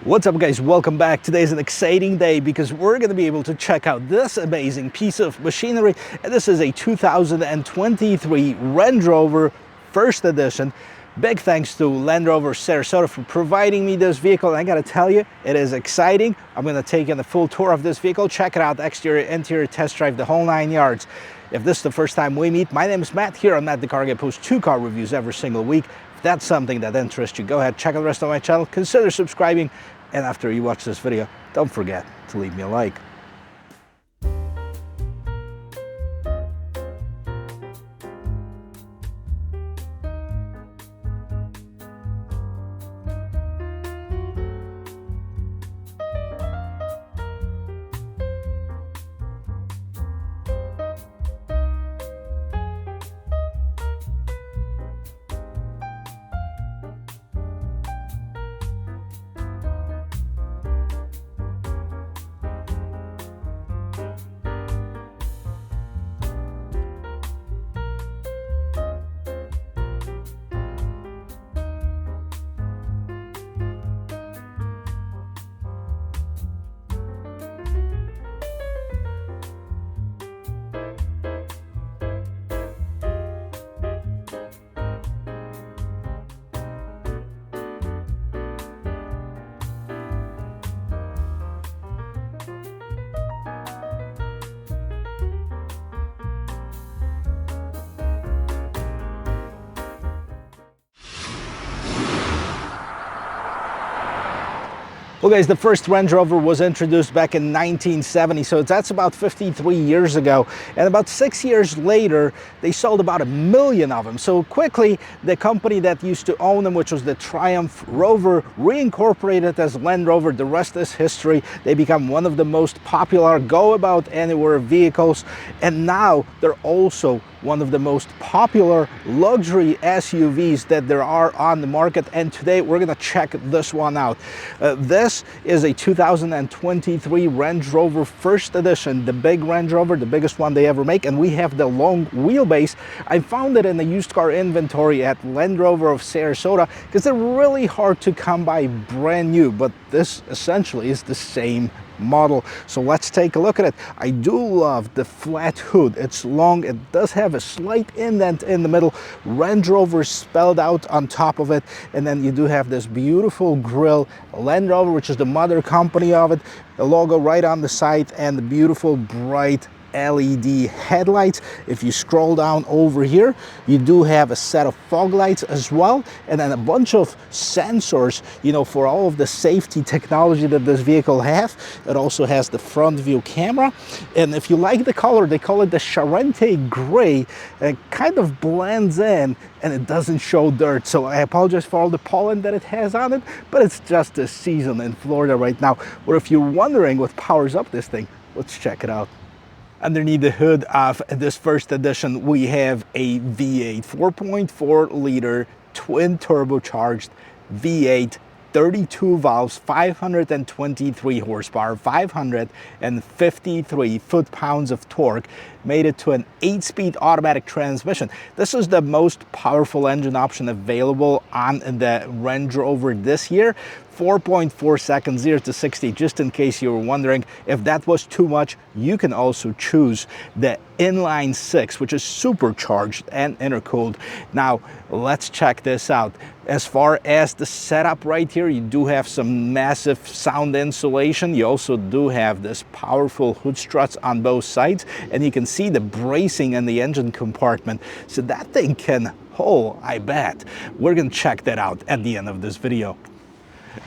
What's up guys, welcome back. Today is an exciting day because we're going to be able to check out this amazing piece of machinery. And this is a 2023 Range Rover First Edition. Big thanks to Land Rover Sarasota for providing me this vehicle. And I gotta tell you, it is exciting. I'm gonna take in a full tour of this vehicle, check it out, exterior, interior, test drive, the whole 9 yards. If this is the first time we meet, my name is Matt. Here on Matt the Carguy, I post 2 car reviews every single week. If that's something that interests you, go ahead, check out the rest of my channel, consider subscribing, and after you watch this video, don't forget to leave me a like. Well guys, the first Range Rover was introduced back in 1970, so that's about 53 years ago. And about 6 years later, they sold about 1 million of them. So quickly, the company that used to own them, which was the Triumph Rover, reincorporated as Land Rover. The rest is history. They become one of the most popular go-about-anywhere vehicles. And now they're also one of the most popular luxury SUVs that there are on the market. And today we're gonna check this one out. This is a 2023 Range Rover First Edition, the big Range Rover, the biggest one they ever make, and we have the long wheelbase. I found it in the used car inventory at Land Rover of Sarasota because they're really hard to come by brand new, but this essentially is the same model. So let's take a look at it. I do love the flat hood. It's long. It does have a slight indent in the middle. Range Rover spelled out on top of it. And then you do have this beautiful grille. Land Rover, which is the mother company of it. The logo right on the side and the beautiful bright LED headlights. If you scroll down over here, you do have a set of fog lights as well, and then a bunch of sensors, you know, for all of the safety technology that this vehicle has. It also has the front view camera, and if you like the color, they call it the Charente Gray. It kind of blends in and it doesn't show dirt, so I apologize for all the pollen that it has on it, but it's just the season in Florida right now. Or if you're wondering what powers up this thing, let's check it out. Underneath the hood of this First Edition, we have a V8, 4.4 liter twin turbocharged V8, 32 valves, 523 horsepower, 553 foot-pounds of torque, made it to an 8-speed automatic transmission. This is the most powerful engine option available on the Range Rover this year. 4.4 seconds, 0 to 60, just in case you were wondering. If that was too much, you can also choose the inline 6, which is supercharged and intercooled. Now, let's check this out. As far as the setup right here, you do have some massive sound insulation. You also do have this powerful hood struts on both sides, and you can see the bracing in the engine compartment. So that thing can hold, I bet. We're gonna check that out at the end of this video.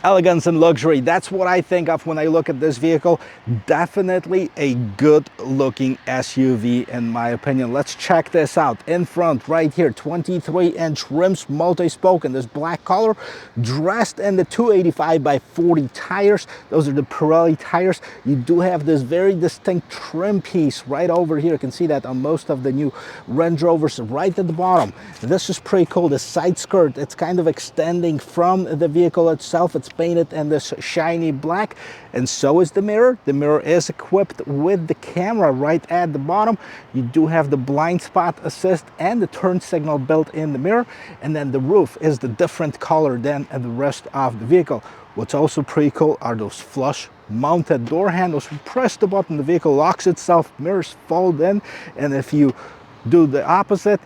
Elegance and luxury, that's what I think of when I look at this vehicle. Definitely a good looking SUV in my opinion. Let's check this out. In front right here, 23-inch rims, multi-spoke in this black color, dressed in the 285 by 40 tires. Those are the Pirelli tires. You do have this very distinct trim piece right over here. You can see that on most of the new Range Rovers right at the bottom. This is pretty cool. The side skirt, it's kind of extending from the vehicle itself. It's painted in this shiny black, and so is the mirror. The mirror is equipped with the camera right at the bottom. You do have the blind spot assist and the turn signal built in the mirror, and then the roof is the different color than the rest of the vehicle. What's also pretty cool are those flush mounted door handles. You press the button, the vehicle locks itself, mirrors fold in, and if you do the opposite,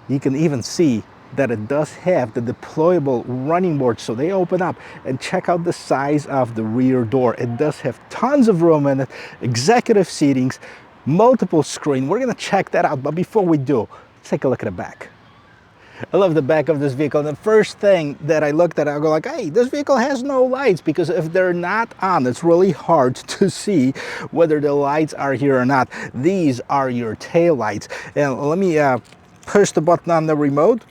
you can even see that it does have the deployable running boards, so they open up. And check out the size of the rear door. It does have tons of room in it, executive seatings, multiple screen. We're gonna check that out, but before we do, let's take a look at the back. I love the back of this vehicle. And the first thing that I looked at, I go like, hey, this vehicle has no lights, because if they're not on, it's really hard to see whether the lights are here or not. These are your tail lights. And let me push the button on the remote.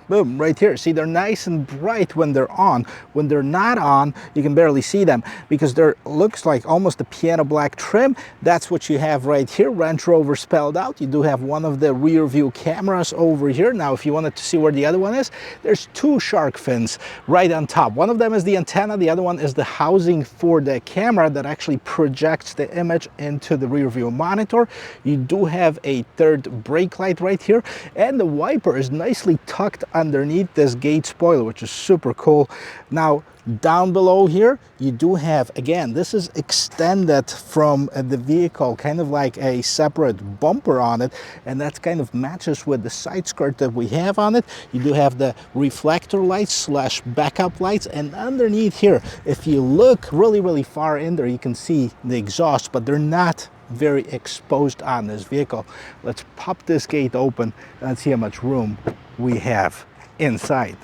Boom, right here. See, they're nice and bright when they're on. When they're not on, you can barely see them because there looks like almost a piano black trim. That's what you have right here, Range Rover spelled out. You do have one of the rear view cameras over here. Now, if you wanted to see where the other one is, there's two shark fins right on top. One of them is the antenna, the other one is the housing for the camera that actually projects the image into the rear view monitor. You do have a third brake light right here, and the wiper is nicely tucked underneath this gate spoiler, which is super cool. Now, down below here, you do have, again, this is extended from the vehicle, kind of like a separate bumper on it, and that kind of matches with the side skirt that we have on it. You do have the reflector lights slash backup lights, and underneath here, if you look really far in there, you can see the exhaust, but they're not very exposed on this vehicle. Let's pop this gate open and see how much room we have inside.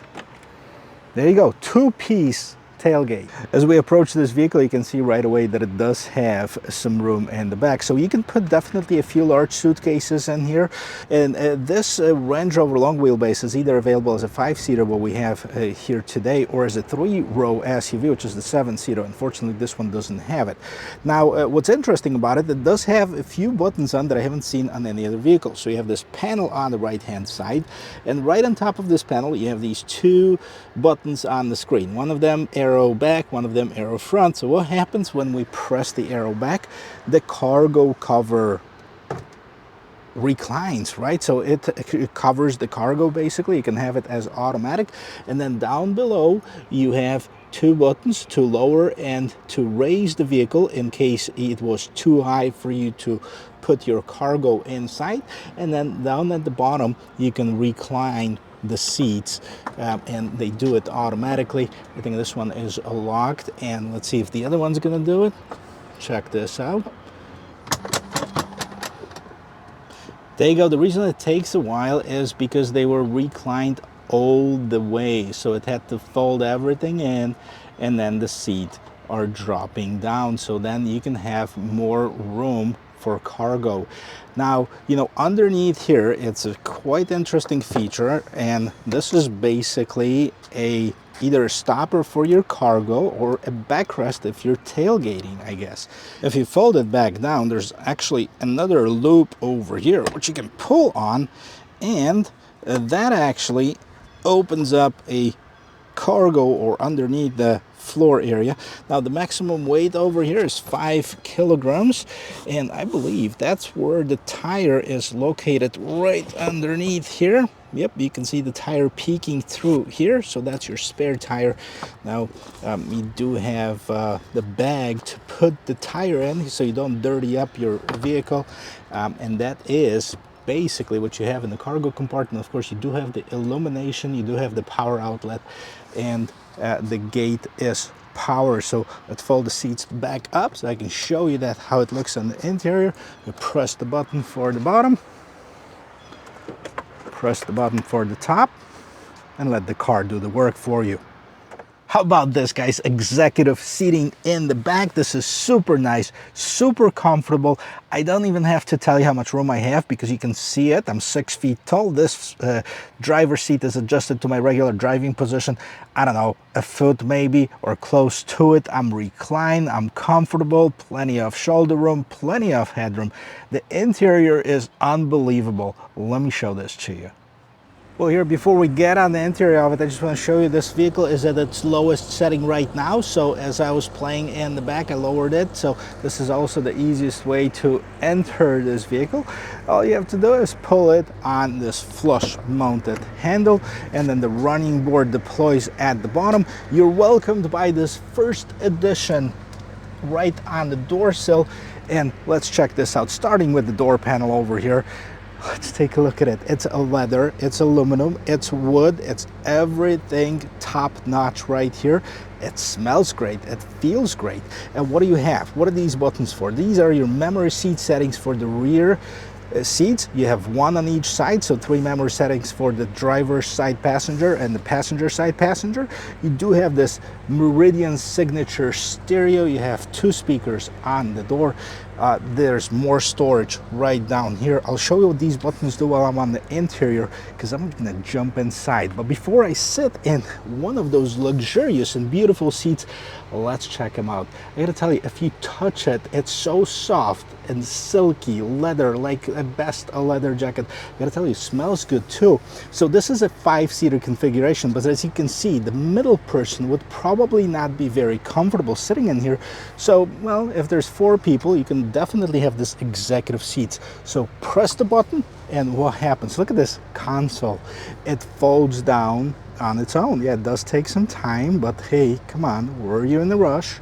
There you go, two-piece tailgate. As we approach this vehicle, you can see right away that it does have some room in the back. So you can put definitely a few large suitcases in here. And this Range Rover long wheelbase is either available as a 5-seater, what we have here today, or as a 3-row SUV, which is the 7-seater. Unfortunately, this one doesn't have it. Now, what's interesting about it, it does have a few buttons on that I haven't seen on any other vehicle. So you have this panel on the right-hand side, and right on top of this panel, you have these two buttons on the screen. One of them arrow back, one of them arrow front. So what happens when we press the arrow back? The cargo cover reclines, right? So it covers the cargo basically. You can have it as automatic. And then down below you have two buttons to lower and to raise the vehicle in case it was too high for you to put your cargo inside. And then down at the bottom you can recline the seats, and they do it automatically. I think this one is locked, and let's see if the other one's gonna do it. Check this out. There you go. The reason it takes a while is because they were reclined all the way, so it had to fold everything in, and then the seat are dropping down, so then you can have more room for cargo. Now, you know, underneath here, it's a quite interesting feature, and this is basically either a stopper for your cargo or a backrest if you're tailgating, I guess. If you fold it back down, there's actually another loop over here, which you can pull on, and that actually opens up a cargo or underneath the floor area. Now the maximum weight over here is 5 kilograms, and I believe that's where the tire is located, right underneath here. Yep, you can see the tire peeking through here, so that's your spare tire. Now you do have the bag to put the tire in so you don't dirty up your vehicle, and that is basically what you have in the cargo compartment. Of course, you do have the illumination, you do have the power outlet, and the gate is power. So let's fold the seats back up so I can show you that how it looks on the interior. You press the button for the bottom, press the button for the top, and let the car do the work for you. How about this, guys? Executive seating in the back. This is super nice, super comfortable. I don't even have to tell you how much room I have because you can see it. I'm 6 feet tall. This driver's seat is adjusted to my regular driving position. I don't know, a foot maybe or close to it. I'm reclined, I'm comfortable, plenty of shoulder room, plenty of headroom. The interior is unbelievable. Let me show this to you. Well, here, before we get on the interior of it, I just want to show you this vehicle is at its lowest setting right now. So as I was playing in the back, I lowered it. So this is also the easiest way to enter this vehicle. All you have to do is pull it on this flush mounted handle, and then the running board deploys at the bottom. You're welcomed by this First Edition right on the door sill. And let's check this out, starting with the door panel over here. Let's take a look at it. It's a leather, it's aluminum, it's wood, it's everything top notch right here. It smells great, it feels great. And what do you have? What are these buttons for? These are your memory seat settings for the rear seats. You have one on each side, so 3 memory settings for the driver's side passenger and the passenger side passenger. You do have this Meridian signature stereo. You have 2 speakers on the door. There's more storage right down here. I'll show you what these buttons do while I'm on the interior, because I'm gonna jump inside. But before I sit in one of those luxurious and beautiful seats, let's check them out. I gotta tell you, if you touch it, it's so soft and silky leather, like at best a leather jacket. I gotta tell you, it smells good too. So this is a 5-seater configuration, but as you can see, the middle person would probably not be very comfortable sitting in here. So, well, if there's 4 people, you can definitely have this executive seats. So press the button and what happens? Look at this console. It folds down on its own. Yeah, it does take some time, but hey, come on, were you in a rush?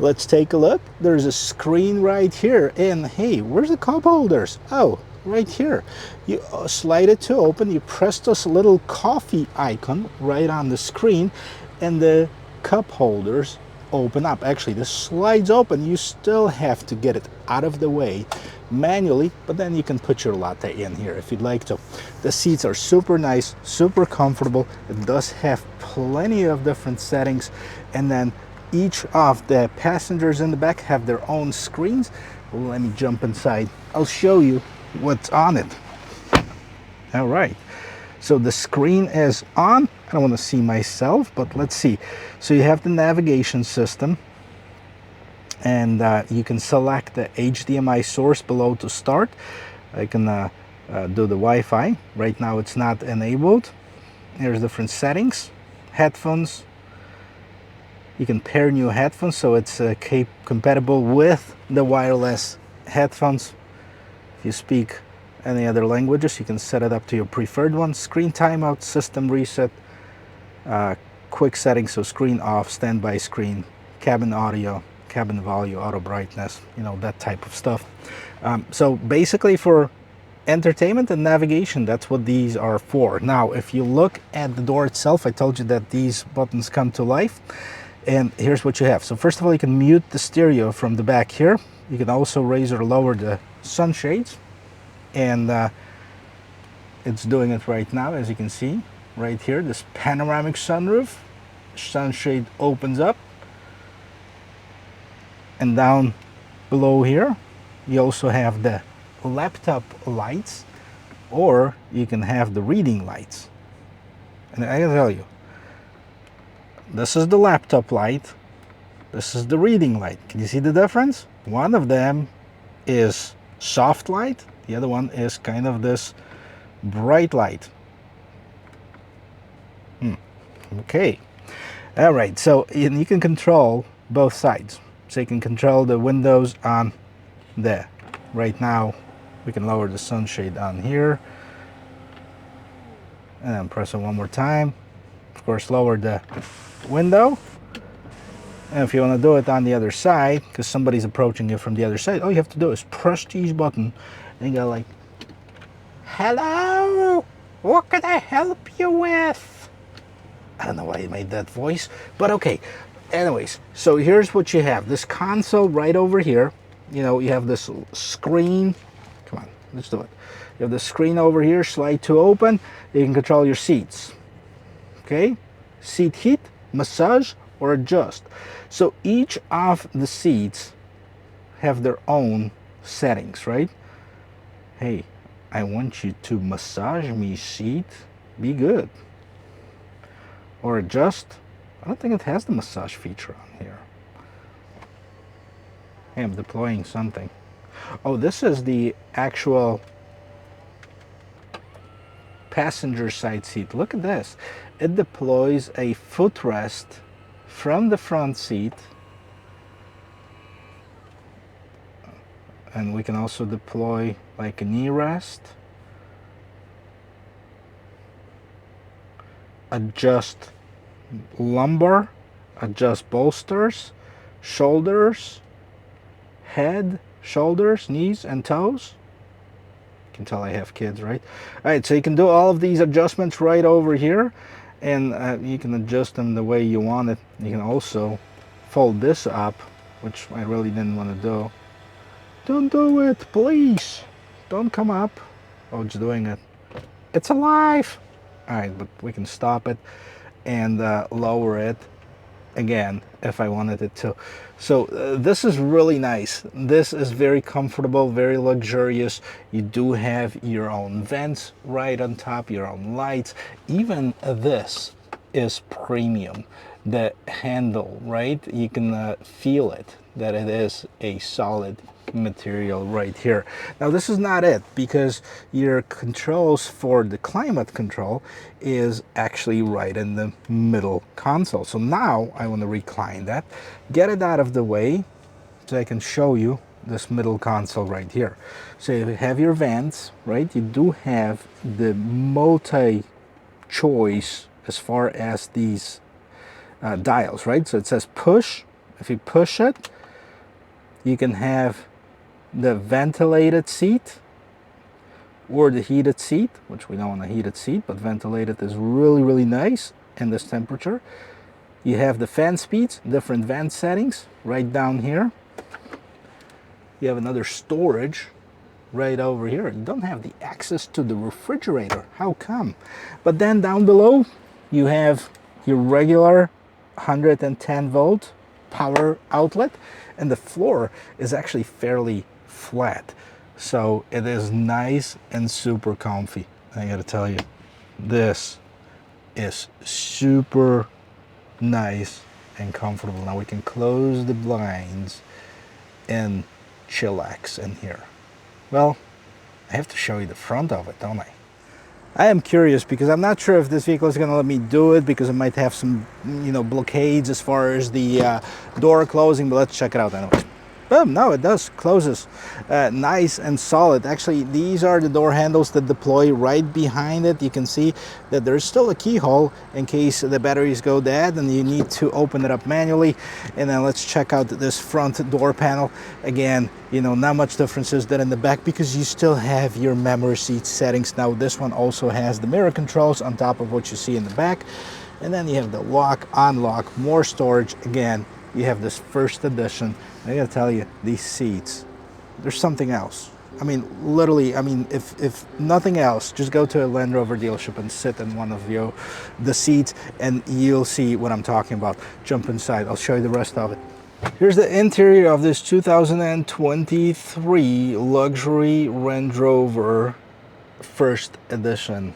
Let's take a look. There's a screen right here, and hey, where's the cup holders? Oh, right here. You slide it to open, you press this little coffee icon right on the screen, and the cup holders open up. Actually, this slides open. You still have to get it out of the way manually, but then you can put your latte in here if you'd like to. The seats are super nice, super comfortable. It does have plenty of different settings, and then each of the passengers in the back have their own screens. Let me jump inside. I'll show you what's on it. All right, so the screen is on. I don't want to see myself, but let's see. So you have the navigation system, and you can select the HDMI source below to start. I can do the Wi-Fi. Right now it's not enabled. Here's different settings. Headphones. You can pair new headphones, so it's compatible with the wireless headphones. If you speak any other languages, you can set it up to your preferred one. Screen timeout, system reset, quick settings, so screen off, standby screen, cabin audio, cabin volume, auto brightness, you know, that type of stuff. So basically for entertainment and navigation, that's what these are for. Now, if you look at the door itself, I told you that these buttons come to life. And here's what you have. So first of all, you can mute the stereo from the back here. You can also raise or lower the sunshades. And it's doing it right now, as you can see. Right here, this panoramic sunroof. Sunshade opens up. And down below here, you also have the laptop lights, or you can have the reading lights. And I gotta tell you, this is the laptop light, this is the reading light. Can you see the difference? One of them is soft light, the other one is kind of this bright light. Okay, all right, so you can control both sides. So you can control the windows on there. Right now, we can lower the sunshade on here, and then press it one more time. Of course, lower the window. And if you want to do it on the other side, because somebody's approaching you from the other side, all you have to do is press each button and you go like, hello, what can I help you with? I don't know why you made that voice, but okay. Anyways, so here's what you have. This console right over here. You know, you have this screen. Come on, let's do it. You have the screen over here, slide to open. You can control your seats. Okay, seat heat, massage, or adjust. So each of the seats have their own settings, right? Hey, I want you to massage me, seat. Be good. Or adjust. I don't think it has the massage feature on here. Hey, I'm deploying something. Oh, this is the actual passenger side seat. Look at this. It deploys a footrest from the front seat, and we can also deploy like a knee rest, adjust lumbar, adjust bolsters, shoulders, head, shoulders, knees, and toes. You can tell I have kids, right? All right, so you can do all of these adjustments right over here, and you can adjust them the way you want it. You can also fold this up, which I really didn't want to do. Don't do it, please. Don't come up. Oh, it's doing it. It's alive. All right, but we can stop it and lower it again if I wanted it to. So this is really nice. This is very comfortable, very luxurious. You do have your own vents right on top, your own lights. Even this is premium. The handle, right? You can feel it, that it is a solid material right here. Now this is not it, because your controls for the climate control is actually right in the middle console. So now I want to recline that, get it out of the way so I can show you this middle console right here. So you have your vents, right? You do have the multi-choice as far as these dials, right? So it says push. If you push it, you can have the ventilated seat or the heated seat, which we don't want a heated seat, but ventilated is really, really nice in this temperature. You have the fan speeds, different vent settings right down here. You have another storage right over here. You don't have the access to the refrigerator. How come? But then down below, you have your regular 110 volt power outlet, and the floor is actually fairly flat, so it is nice and super comfy. I gotta tell you, this is super nice and comfortable. Now we can close the blinds and chillax in here. Well, I have to show you the front of it, don't I? I am curious because I'm not sure if this vehicle is going to let me do it, because it might have some, you know, blockades as far as the door closing, but let's check it out anyways. Boom, no, it does, closes nice and solid. Actually, these are the door handles that deploy right behind it. You can see that there's still a keyhole in case the batteries go dead and you need to open it up manually. And then let's check out this front door panel. Again, you know, not much differences than in the back, because you still have your memory seat settings. Now this one also has the mirror controls on top of what you see in the back. And then you have the lock, unlock, more storage. Again, you have this first edition. I gotta tell you, these seats, there's something else. I mean, literally, I mean, if nothing else, just go to a Land Rover dealership and sit in one of the seats and you'll see what I'm talking about. Jump inside, I'll show you the rest of it. Here's the interior of this 2023 luxury Range Rover First Edition.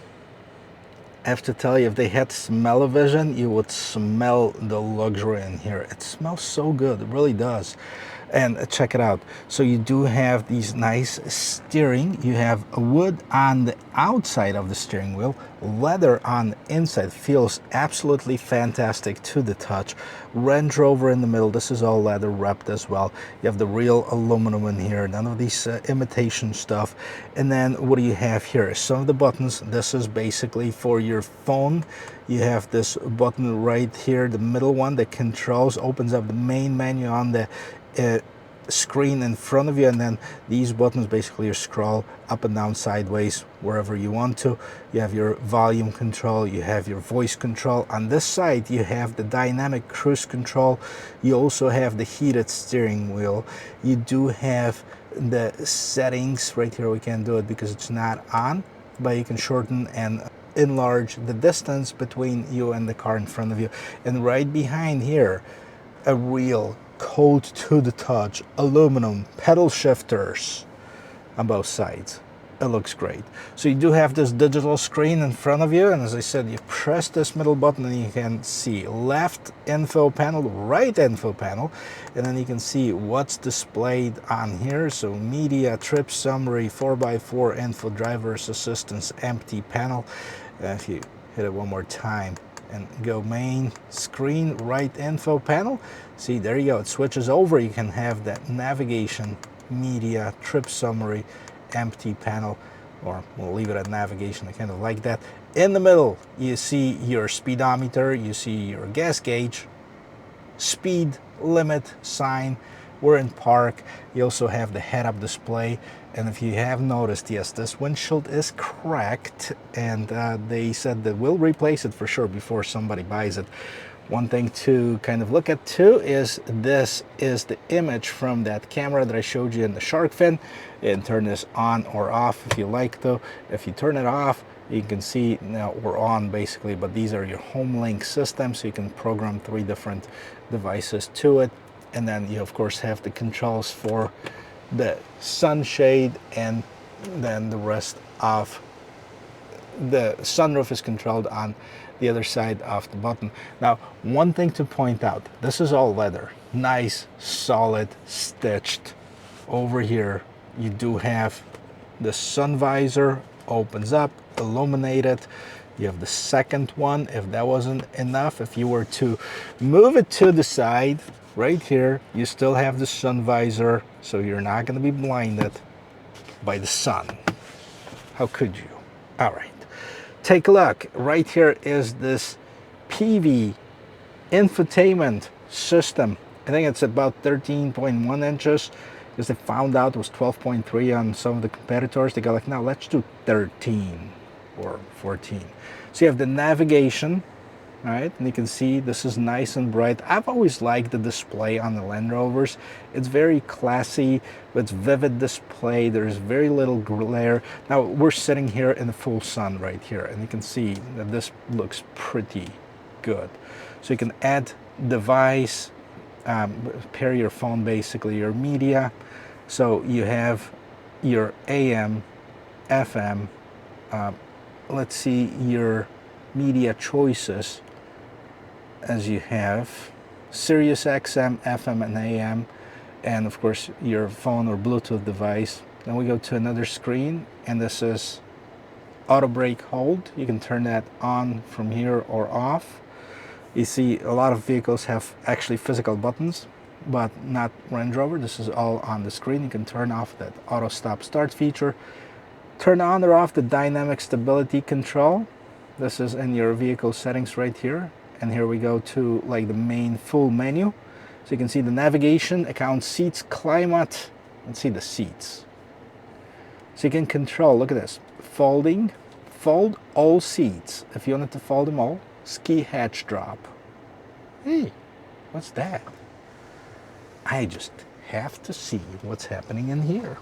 I have to tell you, if they had smell-o-vision, you would smell the luxury in here. It smells so good, it really does. And check it out. So you do have these nice steering. You have wood on the outside of the steering wheel, leather on the inside. Feels absolutely fantastic to the touch. Range Rover in the middle. This is all leather wrapped as well. You have the real aluminum in here, none of these imitation stuff. And then what do you have here? Some of the buttons. This is basically for your phone. You have this button right here, the middle one, that controls, opens up the main menu on the screen in front of you, and then these buttons basically you scroll up and down, sideways, wherever you want to. You have your volume control, you have your voice control. On this side you have the dynamic cruise control. You also have the heated steering wheel. You do have the settings right here. We can't do it because it's not on, but you can shorten and enlarge the distance between you and the car in front of you. And right behind here, a real cold to the touch aluminum pedal shifters on both sides. it looks great. So you do have this digital screen in front of you, and as I said, you press this middle button and you can see left info panel, right info panel, and then you can see what's displayed on here. So media, trip summary, 4x4 info, driver's assistance, empty panel. If you hit it one more time and go main screen, right info panel, see, there you go, it switches over. You can have that navigation, media, trip summary, empty panel, or we'll leave it at navigation. I kind of like that. In the middle, you see your speedometer, you see your gas gauge, speed limit sign. We're in park. You also have the head-up display, and if you have noticed, yes, this windshield is cracked, and they said that we'll replace it for sure before somebody buys it. One thing to kind of look at too is this is the image from that camera that I showed you in the shark fin, and turn this on or off if you like. Though if you turn it off, you can see now we're on basically, but these are your home link systems, so you can program 3 different devices to it. And then you of course have the controls for the sunshade, and then the rest of the sunroof is controlled on the other side of the button. Now, one thing to point out, this is all leather, nice, solid, stitched. Over here, you do have the sun visor, opens up, illuminated. You have the second one. If that wasn't enough, if you were to move it to the side, right here, you still have the sun visor, so you're not going to be blinded by the sun. How could you? All right. Take a look. Right here is this PV infotainment system. I think it's about 13.1 inches, because they found out it was 12.3 on some of the competitors. They got like, now let's do 13 or 14. So you have the navigation, right? And you can see this is nice and bright. I've always liked the display on the Land Rovers. It's very classy, it's vivid display. There's very little glare. Now we're sitting here in the full sun right here, and you can see that this looks pretty good. So you can add device, pair your phone, basically your media. So you have your AM, FM, let's see your media choices, as you have Sirius XM, FM, and AM, and of course your phone or Bluetooth device. Then we go to another screen, and this is auto brake hold. You can turn that on from here or off. You see a lot of vehicles have actually physical buttons, but not Range Rover. This is all on the screen. You can turn off that auto stop start feature, turn on or off the dynamic stability control. This is in your vehicle settings right here. And here we go to like the main full menu. So you can see the navigation, account, seats, climate. Let's see the seats. So you can control, look at this, folding, fold all seats. If you wanted to fold them all, ski hatch drop. Hey, what's that? I just have to see what's happening in here.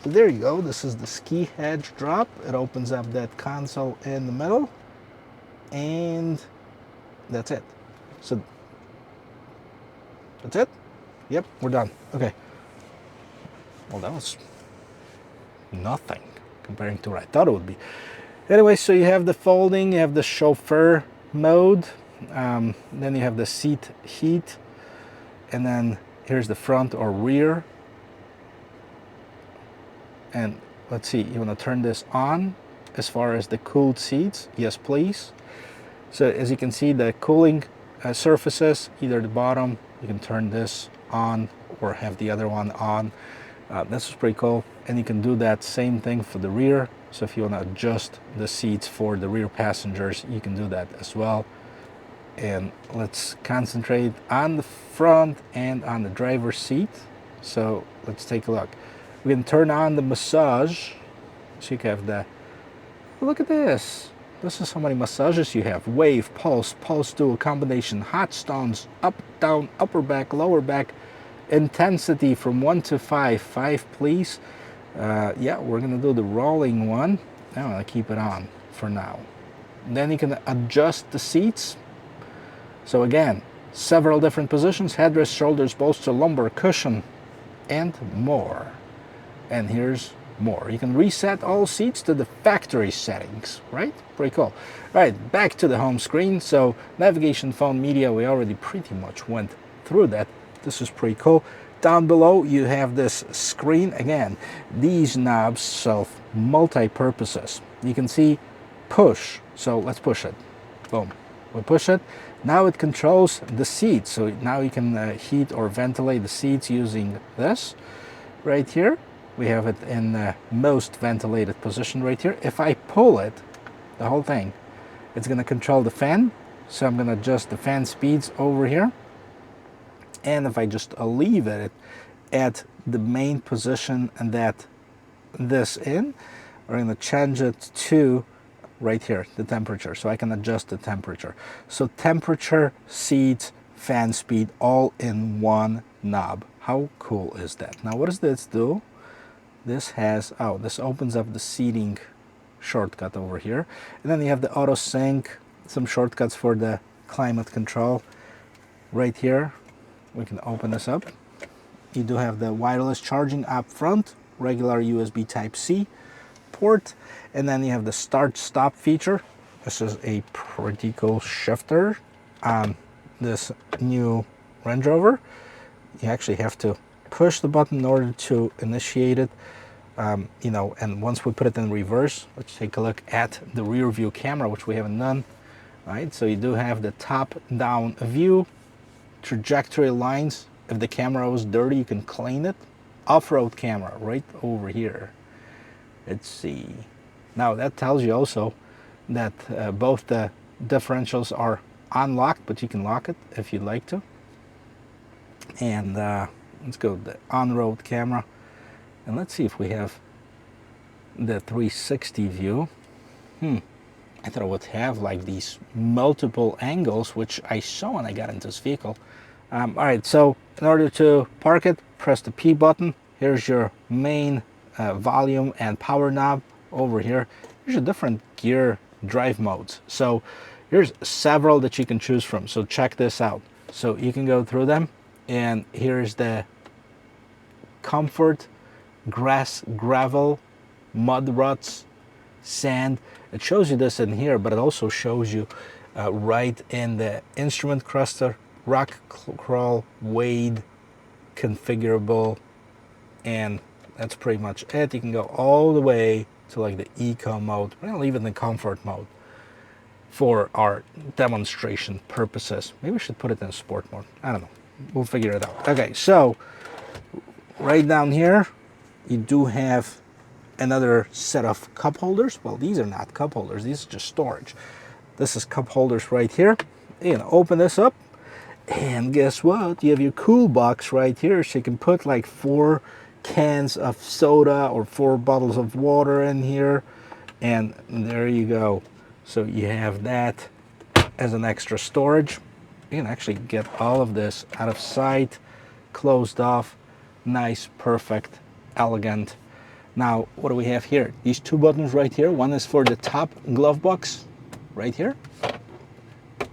So there you go, this is the ski hatch drop. It opens up that console in the middle, and that's it. So that's it. Yep, we're done. Okay. Well, that was nothing comparing to what I thought it would be. Anyway, so you have the folding, you have the chauffeur mode, then you have the seat heat, and then here's the front or rear. And let's see, you want to turn this on as far as the cooled seats? Yes, please. So as you can see, the cooling surfaces, either the bottom, you can turn this on or have the other one on. This is pretty cool. And you can do that same thing for the rear. So if you want to adjust the seats for the rear passengers, you can do that as well. And let's concentrate on the front and on the driver's seat. So let's take a look. We can turn on the massage. So you can have the, look at this. This is how many massages you have. Wave, pulse, pulse dual combination, hot stones, up, down, upper back, lower back, intensity from 1 to 5. 5, please. Yeah, we're gonna do the rolling one. I'm gonna keep it on for now. And then you can adjust the seats. So again, several different positions, headrest, shoulders, bolster, lumbar, cushion, and more. And here's more. You can reset all seats to the factory settings, right? Pretty cool. All right, back to the home screen. So navigation, phone, media, we already pretty much went through that. This is pretty cool. Down below you have this screen. Again, these knobs serve multi-purposes. You can see push, so let's push it. Boom, we push it. Now it controls the seats, so now you can heat or ventilate the seats using this right here. We have it in the most ventilated position right here. If I pull it, the whole thing, it's going to control the fan, so I'm going to adjust the fan speeds over here. And if I just leave it at the main position and that this in, we're going to change it to right here, the temperature, so I can adjust the temperature. So temperature, seats, fan speed, all in one knob. How cool is that? Now what does this do? This has, oh, this opens up the seating shortcut over here. And then you have the auto sync, some shortcuts for the climate control. Right here, we can open this up. You do have the wireless charging up front, regular USB Type-C port, and then you have the start-stop feature. This is a pretty cool shifter on this new Range Rover. You actually have to push the button in order to initiate it. You know, and once we put it in reverse, let's take a look at the rear view camera, which we haven't done. Right, so you do have the top-down view, trajectory lines. If the camera was dirty, you can clean it. Off-road camera right over here. Let's see. Now that tells you also that both the differentials are unlocked, but you can lock it if you'd like to. And let's go to the on-road camera, and let's see if we have the 360 view. I thought I would have like these multiple angles, which I saw when I got into this vehicle. All right, so in order to park it, press the P button. Here's your main volume and power knob over here. Here's your different gear drive modes. So here's several that you can choose from. So check this out. So you can go through them, and here's the comfort, grass, gravel, mud ruts, sand. It shows you this in here, but it also shows you right in the instrument cluster, rock crawl, wade, configurable, and that's pretty much it. You can go all the way to like the eco mode, well, even the comfort mode for our demonstration purposes. Maybe we should put it in sport mode. I don't know. We'll figure it out. Okay, so right down here, you do have another set of cup holders. Well, these are not cup holders. These are just storage. This is cup holders right here. You know, open this up, and guess what? You have your cool box right here, so you can put like 4 cans of soda or 4 bottles of water in here, and there you go. So you have that as an extra storage. You can actually get all of this out of sight, closed off, nice, perfect, elegant. Now, what do we have here? These 2 buttons right here. One is for the top glove box right here.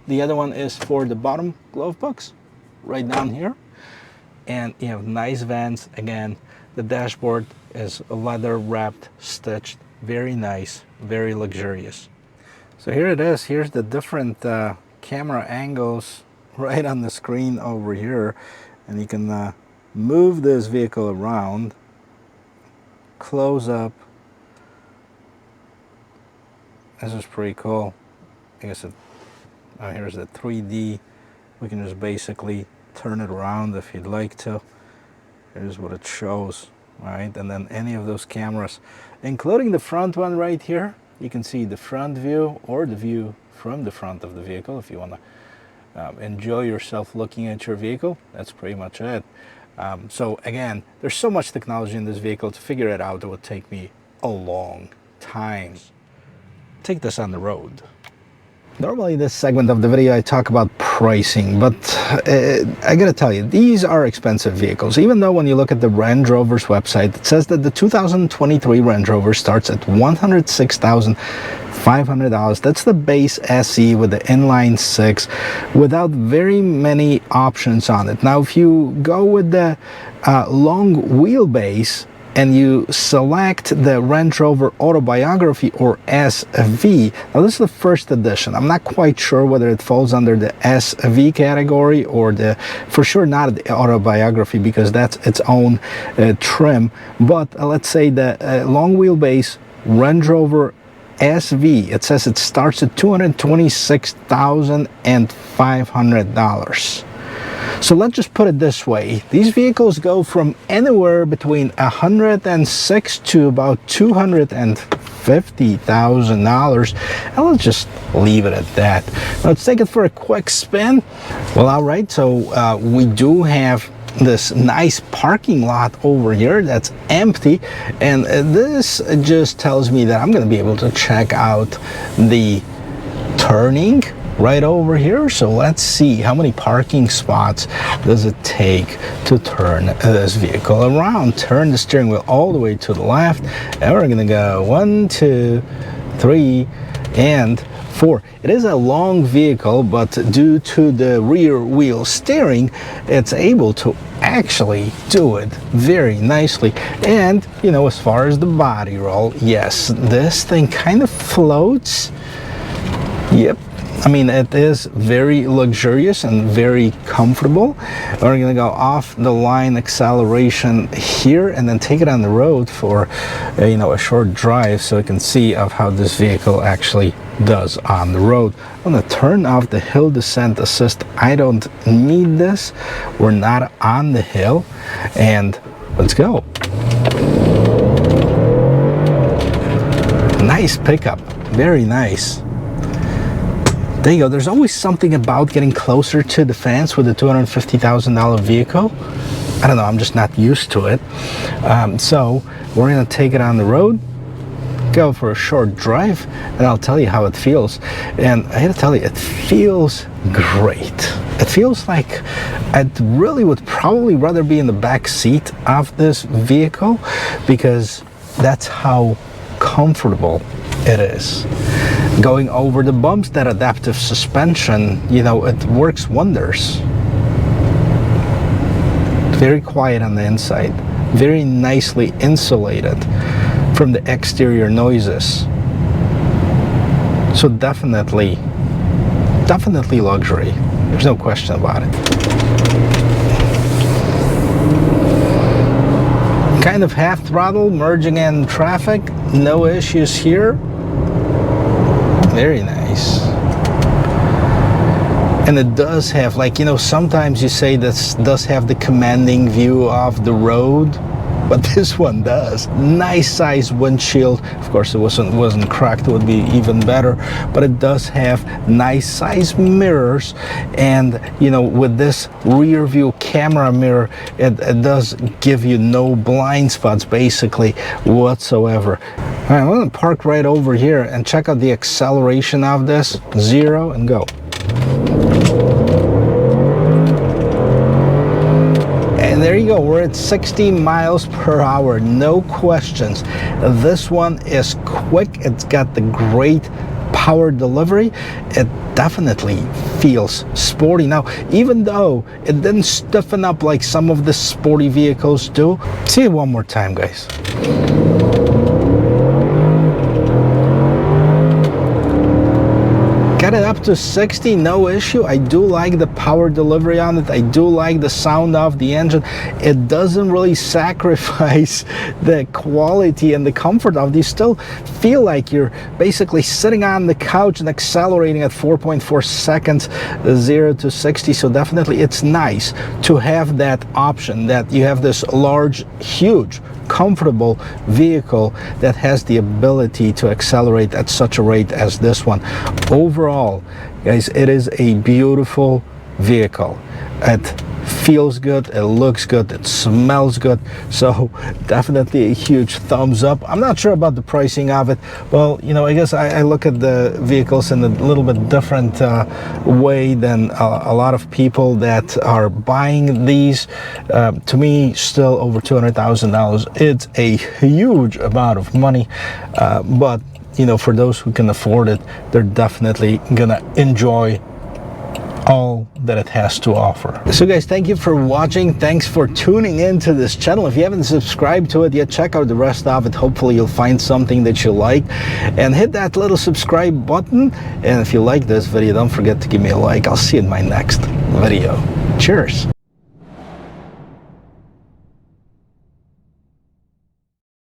The other one is for the bottom glove box right down here. And you have nice vents. Again, the dashboard is leather wrapped, stitched, very nice, very luxurious. So here it is. Here's the different camera angles right on the screen over here, and you can move this vehicle around, close up. This is pretty cool. I guess here's the 3D. We can just basically turn it around if you'd like to. Here's what it shows, right? And then any of those cameras, including the front one right here, you can see the front view or the view from the front of the vehicle if you want to enjoy yourself looking at your vehicle. That's pretty much it. So again, there's so much technology in this vehicle. To figure it out, it would take me a long time. Take this on the road. Normally in this segment of the video I talk about pricing, but I gotta tell you, these are expensive vehicles. Even though when you look at the Range Rover's website, it says that the 2023 Range Rover starts at $106,500. That's the base SE with the inline 6 without very many options on it. Now if you go with the long wheelbase, and you select the Range Rover Autobiography or SV. Now this is the first edition. I'm not quite sure whether it falls under the SV category or for sure not the Autobiography, because that's its own trim, but let's say the long wheelbase Range Rover SV. It says it starts at $226,500. So let's just put it this way. These vehicles go from anywhere between $106,000 to about $250,000. And let's just leave it at that. Let's take it for a quick spin. Well, all right, so we do have this nice parking lot over here that's empty, and this just tells me that I'm going to be able to check out the turning right over here. So let's see how many parking spots does it take to turn this vehicle around. Turn the steering wheel all the way to the left, and we're going to go 1, 2, 3, and 4. It is a long vehicle, but due to the rear wheel steering, it's able to actually do it very nicely. And you know, as far as the body roll, yes, this thing kind of floats. Yep, I mean, it is very luxurious and very comfortable. We're gonna go off the line acceleration here and then take it on the road for you know, a short drive, so you can see of how this vehicle actually does on the road. I'm gonna turn off the hill descent assist. I don't need this. We're not on the hill, and let's go. Nice pickup, very nice. There you go. There's always something about getting closer to the fence with a $250,000 vehicle. I don't know, I'm just not used to it. So we're gonna take it on the road, go for a short drive, and I'll tell you how it feels. And I gotta tell you, it feels great. It feels like I really would probably rather be in the back seat of this vehicle, because that's how comfortable it is. Going over the bumps, that adaptive suspension, you know, it works wonders. Very quiet on the inside, very nicely insulated from the exterior noises. So definitely luxury. There's no question about it. Kind of half throttle, merging in traffic, no issues here. Very nice. And it does have, like, you know, sometimes you say this does have the commanding view of the road, but this one does. Nice size windshield. Of course, it wasn't cracked, it would be even better, but it does have nice size mirrors. And you know, with this rear view camera mirror, it does give you no blind spots basically whatsoever. All right, I'm gonna park right over here and check out the acceleration of this. 0 and go. There you go, we're at 60 miles per hour, no questions. This one is quick, it's got the great power delivery. It definitely feels sporty. Now, even though it didn't stiffen up like some of the sporty vehicles do, see it one more time, guys. Got it up to 60, no issue. I do like the power delivery on it. I do like the sound of the engine. It doesn't really sacrifice the quality and the comfort of these. Still feel like you're basically sitting on the couch and accelerating at 4.4 seconds, 0 to 60. So definitely it's nice to have that option, that you have this large, huge, comfortable vehicle that has the ability to accelerate at such a rate as this one. Overall, guys, it is a beautiful vehicle. It feels good, it looks good, it smells good, so definitely a huge thumbs up. I'm not sure about the pricing of it. Well, you know, I guess I look at the vehicles in a little bit different way than a lot of people that are buying these. To me, still over $200,000. It's a huge amount of money, but you know, for those who can afford it, they're definitely gonna enjoy all that it has to offer. So guys, thank you for watching. Thanks for tuning into this channel. If you haven't subscribed to it yet, check out the rest of it. Hopefully you'll find something that you like, and hit that little subscribe button. And if you like this video, don't forget to give me a like. I'll see you in my next video. Cheers.